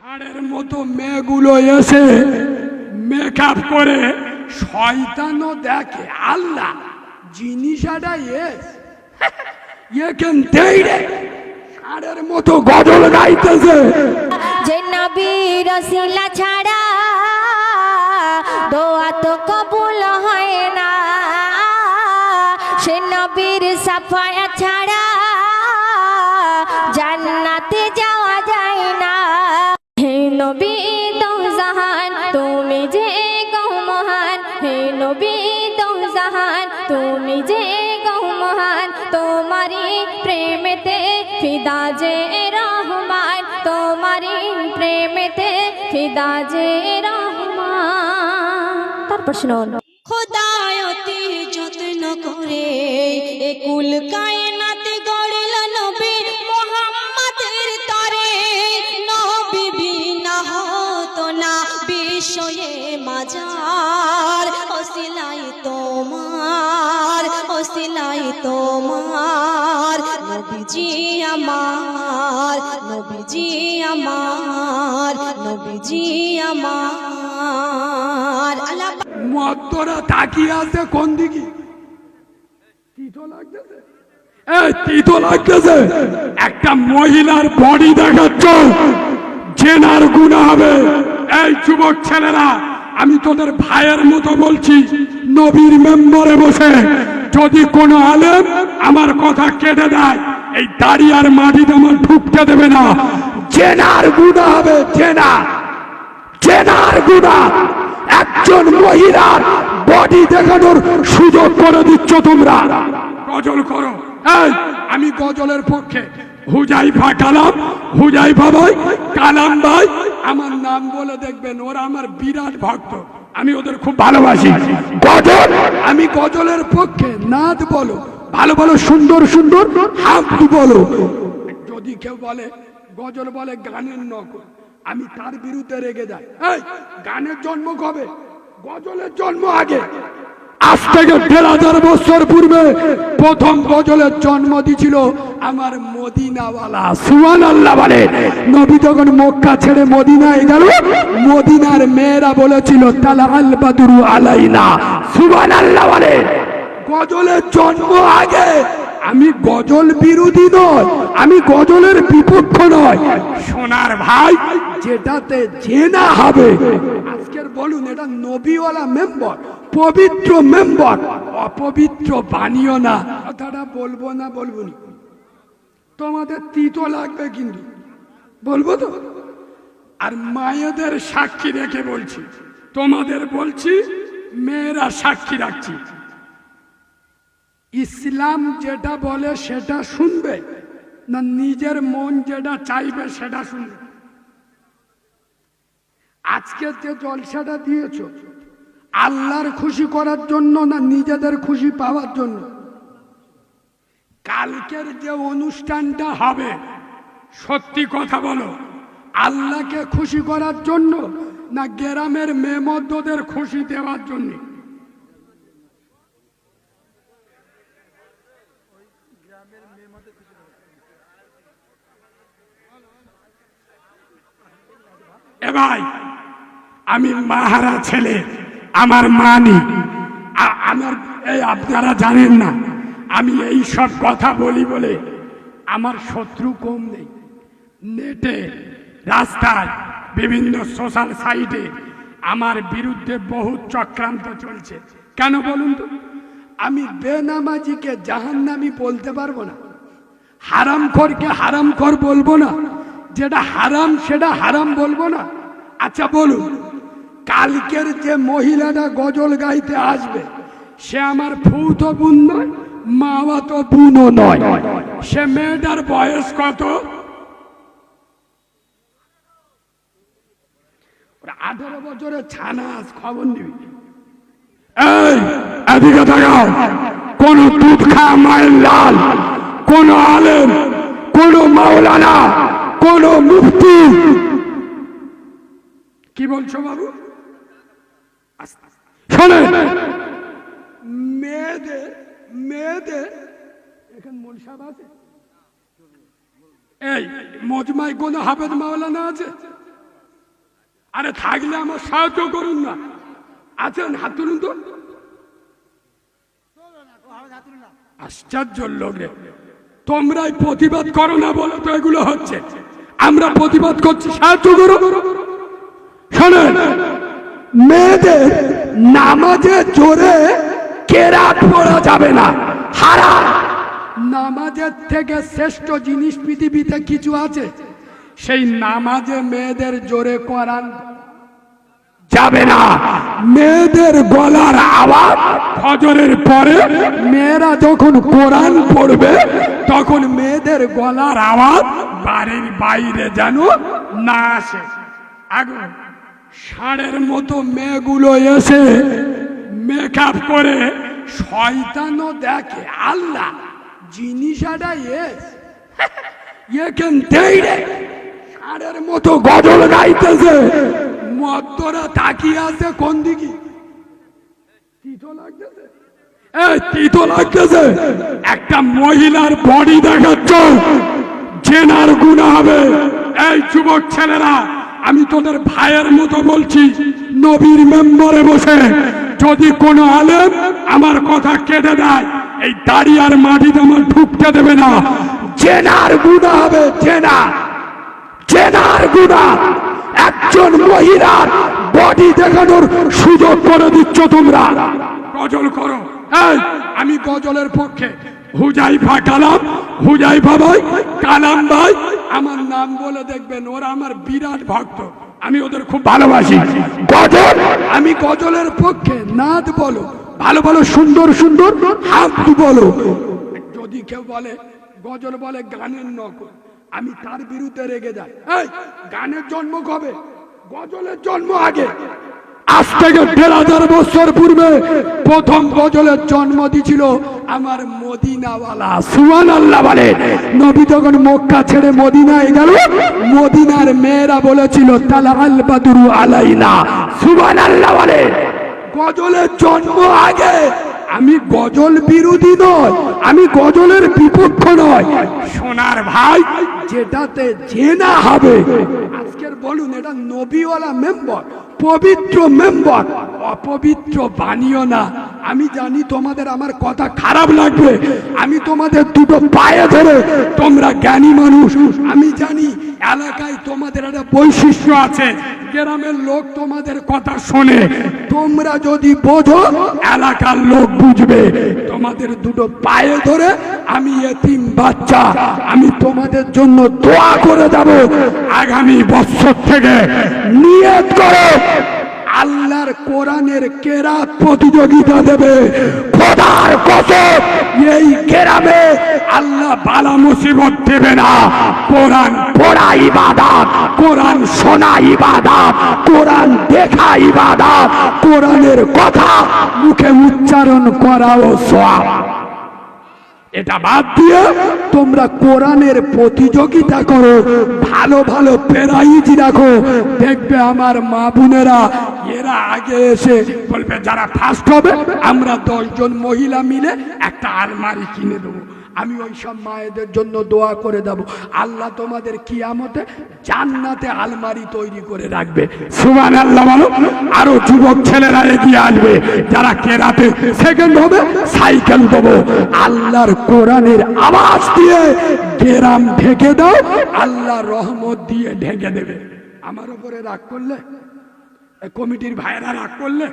ষাঁড়ের মতো মেয়েগুলো এসে মেকআপ করে শয়তানও দেখে আল্লাহ জিনিসটা এখান থেকে ষাঁড়ের মতো গজল গাইতেছে যে নবী রসিলা ছাড়া দোয়া তো কবুল হয় না, সে নবীর সাফায়া ছাড়া জান্নাতে যাওয়া যায় না। হে নবী দো জাহান তুমি যে গো মহান, হে নবী দো জাহান তুমি যে গো মহান, তোমারি প্রেমেতে ফিদা যে রহমান, তোমারি প্রেমেতে ফিদা যে রহমান। তারপর শুনুন, খোদায়তি যত্ন করে একুল কায়নাত গড়ল নবী মুহাম্মাদের তরে, নবী বিনা হতো না বিশ্বয়ে মাজার, ওসিলাই তোমার ওসিলাই তোমার নবীজি আমার, নবীজি আমার, নবীজি আমার। আল্লাহ মত্তরা তাকিয়ে আছে কোন দিকে? তিতো লাগতেছে, এই তিতো লাগতেছে। একটা মহিলার বডি দেখাচ্ছ, জেনার গুনাহ হবে। এই যুবক ছেলেরা, আমি তোদের ভাইয়ের মতো বলছি, নবীর মেম্বরে বসে যদি কোনো আলেম আমার কথা কেটে দেয়, এই দাড়ি আর মাটিতে আমার ঢুকতে দেবে না। জেনার গুনাহ হবে, জেনার গুনাহ। একজন মহিলার বডি দেখানোর সুযোগ করে দিচ্ছ তোমরা। গজল করো, এই আমি গজলের পক্ষে। হুজাইফা কালাম, হুজাইফা ভাই, কালাম ভাই, আমার নাম বলে দেখবেন, ওরা আমার বিরাট ভক্ত, আমি ওদের খুব ভালোবাসি। গজল, আমি গজলের পক্ষে। নাদ বলো, ভালো ভালো সুন্দর সুন্দর হাত বলো। যদি কেউ বলে গজল বলে গানের নকল, আমি তার বিরুদ্ধে রেগে যাই। এই গানের জন্ম কবে? গজলের জন্ম আগে। আজ থেকে ১,৫০০ বছর পূর্বে প্রথম গজলের জন্ম দিয়েছিল আমার মদিনাওয়ালা। সুবহানাল্লাহ বলে। নবী যখন মক্কা ছেড়ে মদিনায় গেল, মদিনার মেয়েরা বলেছিল তালা আল বাদরু আলাইনা। সুবহানাল্লাহ বলে। গজলের জন্ম আগে। আমি গজল বিরোধী নয়, আমি গজলের বিপক্ষ নয়। সোনার ভাই, যেটাতে জেনা হবে, আজকের বলুন এটা নবীওয়ালা মেম্বার, পবিত্র মেম্বার, অপবিত্র বানিও না। কথাটা বলবো না বলবো নি? তোমাদের তিতো লাগবে কিন্তু বলবো তো। আর মায়েদের সাক্ষী রেখে বলছি, তোমাদের বলছি, মেয়েরা সাক্ষী রাখছি। ইসলাম যেটা বলে সেটা শুনবে না নিজের মন যেটা চাইবে সেটা শুনবে? আজকে যে জলসাটা দিয়েছ, আল্লাহর খুশি করার জন্য না নিজেদের খুশি পাওয়ার জন্য? কালকের যে অনুষ্ঠানটা হবে, সত্যি কথা বলো, আল্লাহকে খুশি করার জন্য না গ্রামের মেয়েমদ্দদের খুশি দেওয়ার জন্য? এ ভাই, আমি মাহারা ছেলে, আমার মানি আমার, এই আপনারা জানেন না, আমি এই সব কথা বলি বলে আমার শত্রু কম নেই। নেটে, রাস্তায়, বিভিন্ন সোশ্যাল সাইটে আমার বিরুদ্ধে বহু চক্রান্ত চলছে। কেন বলুন তো? আমি বেনামাজিকে জাহান্নামী বলতে পারবো না, হারামখোরকে হারামখোর বলবো না, যেটা হারাম সেটা হারাম বলবো না। আচ্ছা বলুন, কালকের যে মহিলাটা গজল গাইতে আসবে, সে আমার ফুতো বোন নয়, মামাতো বোনও নয়। সে মেয়েটার বয়স কত? 18 বছরের ছানা। আজ খবর নিবি, এই এদিকে তাকাও। কোন দুধ খাওয়া মায়ের লাল, কোন আলেম, কোন মাওলানা, কোন মুফতি, কি বলছো বাবু? শোনেন, মেয়েদের মেয়েদের এখানে মোল সাহেব আছে, এই মজমায় কোন হাফেজ মাওলানা আছে? আরে থাকলে আমার সাহায্য করুন না। আছেন, হাত তুলুন তো। আশ্চর্য লোক রে, তোমরাই প্রতিবাদ করো না বলে তো এগুলো হচ্ছে। আমরা প্রতিবাদ করছি, সাহায্য করো। শোনেন, মেয়েদের নামাজে জোরে কেরাত পড়া যাবে না, হারাম। নামাজের থেকে শ্রেষ্ঠ জিনিস পৃথিবীতে কিছু আছে? সেই নামাজে মেয়েদের জোরে কোরআন যাবে না। মেয়েদের গলার আওয়াজ ফজরের পরে মেয়েরা যখন কোরআন পড়বে তখন মেয়েদের গলার আওয়াজ বাড়ির বাইরে যেন না আসে। আগুন ষাঁড়ের মতো মেয়েগুলো এসে মেকআপ করে শয়তানও দেখে। আল্লাহ জিনিসটা এখান থেকে ষাঁড়ের মতো গজল গাইতেছে, মদ্যরা তাকিয়ে আছে কোন দিকে। তিতো লাগতেছে, তিতো লাগতেছে। একটা মহিলার বডি দেখাচ্ছ, জেনার গুনাহ হবে। এই যুবক ছেলেরা, আমি তোদের ভাইয়ের মতো বলছি, নবীর মেম্বরে বসে যদি কোনো আলেম আমার কথা কেটে দেয়, এই দাড়ি আর মাটিতে আমার ঢুকতে দেবে না। জেনার গুনাহ হবে, জেনার গুনাহ। একজন মহিলার বডি দেখানোর সুযোগ করে দিচ্ছ তোমরা। গজল করো। এই আমি গজলের পক্ষে। হুজাইফা কালাম, হুজাইফা ভাই, কালাম ভাই আমার নাম বলে দেখবেন, ওরা আমার বিরাট ভক্ত, আমি ওদের খুব ভালোবাসি। গজল, আমি গজলের পক্ষে। নাদ বলো, ভালো ভালো সুন্দর সুন্দর হাত বলো। যদি কেউ বলে গজল বলে গানের নকল, আমি তার বিরুদ্ধে রেগে যাই। এই গানের জন্ম কবে? গজলের জন্ম আগে। আজ থেকে ১,৫০০ বছর পূর্বে প্রথম গজলের জন্ম দিয়েছিল আমার মদিনাওয়ালা। সুবহানাল্লাহ বলে। নবী যখন মক্কা ছেড়ে মদিনায় গেল, মদিনার মেয়েরা বলেছিল তালা আল বাদরু আলাইনা। সুবহানাল্লাহ বলে। গজলের জন্ম আগে। আমি গজল বিরোধী নয়, আমি গজলের বিপক্ষ নয়। সোনার ভাই, যেটাতে জেনা হবে, আজকের বলুন এটা নবীওয়ালা মেম্বার, পবিত্র মেম্বার, অপবিত্র বানিও না। আমি জানি তোমাদের আমার কথা খারাপ লাগবে, আমি তোমাদের দুটো পায়ে ধরে, তোমরা জ্ঞানী মানুষ, আমি জানি এলাকায় তোমাদের একটা বৈশিষ্ট্য আছে, গ্রামের লোক তোমাদের কথা শোনে। তোমরা যদি বোঝো, এলাকার লোক বুঝবে। তোমাদের দুটো পায়ে ধরে আমি এতিম বাচ্চা, আমি তোমাদের জন্য দোয়া করে যাব। আগামী বছর থেকে নিয়ত করো, আল্লাহর কোরআনের কেরাত প্রতিযোগিতা দেবে। খোদার কসম, এই গ্রামে আল্লাহ বালা মুসিবত দেবে না। কোরআন পড়া ইবাদত, কোরআন শোনা ইবাদত, কোরআন দেখা ইবাদত, কোরআনের কথা মুখে উচ্চারণ করাও সওয়াব। এটা বাদ দিয়ে তোমরা কোরআনের প্রতিযোগিতা করো, ভালো ভালো প্রাইজ রাখো। দেখবে আমার মা বোনেরা এরা আগে এসে বলবে, যারা ফার্স্ট হবে আমরা 10 জন মহিলা মিলে একটা আলমারি কিনে দেবো। আমি ওই সব মায়েদের জন্য দোয়া করে দেব, আল্লাহ তোমাদের কিয়ামতে জান্নাতে আলমারি তৈরি করে রাখবে। সুবহানাল্লাহ বলো। আরো যুবক ছেলেরা এগিয়ে আসবে, যারা কেরাতে সেকেন্ড হবে সাইকেল দেবো। আল্লাহর কোরআনের আওয়াজ দিয়ে গ্রাম ঢেকে দাও, আল্লাহ রহমত দিয়ে ঢেকে দেবে। আমার উপরে রাগ করলে, কমিটির ভাইয়েরা রাগ করলে,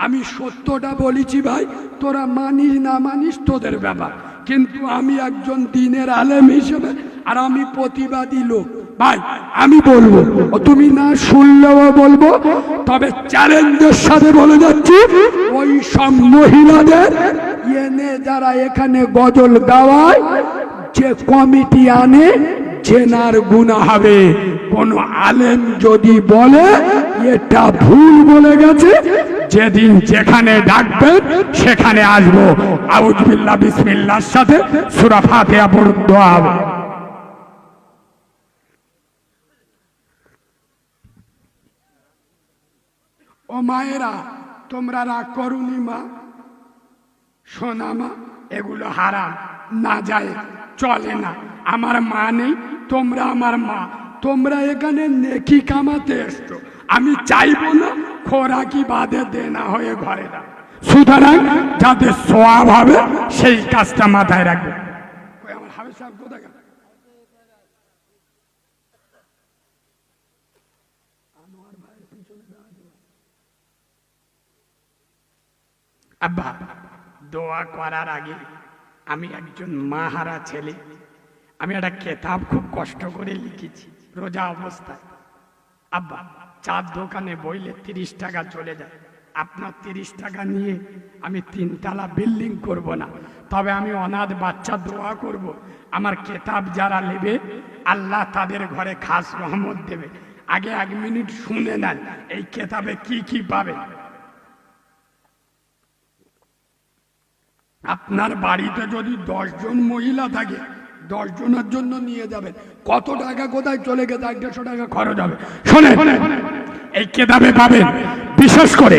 আমি সত্যটা বলেছি ভাই, তোরা মানিস না মানিস তোদের ব্যাপার, কিন্তু আমি একজন দ্বীনের আলেম হিসেবে আর আমি প্রতিবাদী লোক ভাই, আমি বলবো, তুমি না শুনলেও বলবো। তবে চ্যালেঞ্জের সাথে বলে যাচ্ছি, ওই সব মহিলাদের এনে যারা এখানে গজল গাওয়ায়, যে কমিটি আনে, জেনার গুনাহ হবে। কোন আলেম যদি বলে এটা ভুল বলে গেছে, যেদিন যেখানে ডাকবেন সেখানে আসবো। আউযু বিল্লাহ বিসমিল্লাহর সাথে সূরা ফাতিহা পড়ুন, দোয়া হবে। ও মায়েরা, তোমরা রাগ করুনি মা, সোনা মা, এগুলো হারাম, না যায়, চলে না। আমার মা নেই, তোমরা আমার মা, তোমরা এখানে নেকি কামাতে এসছো, আমি চাইবো না খোরাকি বাদে দেনা হয়ে ঘরে না, সুতরাং যাতে সওয়াব হবে সেই কাজটা মাথায় রাখবে। কই আমার হাফেজ সাহেব কোথায় গেল? আব্বা, দোয়া করার আগে আমি একজন মাহারা ছেলে, আমি একটা কেতাব খুব কষ্ট করে লিখেছি রোজা অবস্থায়। আব্বা, চার দোকানে বইলে 30 টাকা চলে যায়, আপনার 30 টাকা নিয়ে আমি 3 তলা বিল্ডিং করব না, তবে আমি অনাথ বাচ্চা দোয়া করব, আমার কেতাব যারা নেবে আল্লাহ তাদের ঘরে খাস রহমত দেবে। আগে 1 মিনিট শুনে নেন এই কেতাবে কি কি পাবে। আপনার বাড়িতে যদি 10 জন মহিলা থাকে, 10 জনের জন্য নিয়ে যাবেন, কত টাকা কোথায় চলে গেছে? 150 টাকা খরচ হবে। শোনেন, এই কেতাবে পাবেন বিশেষ করে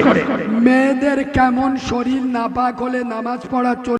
মেয়েদের কেমন শরীর নাপাক হলে নামাজ পড়া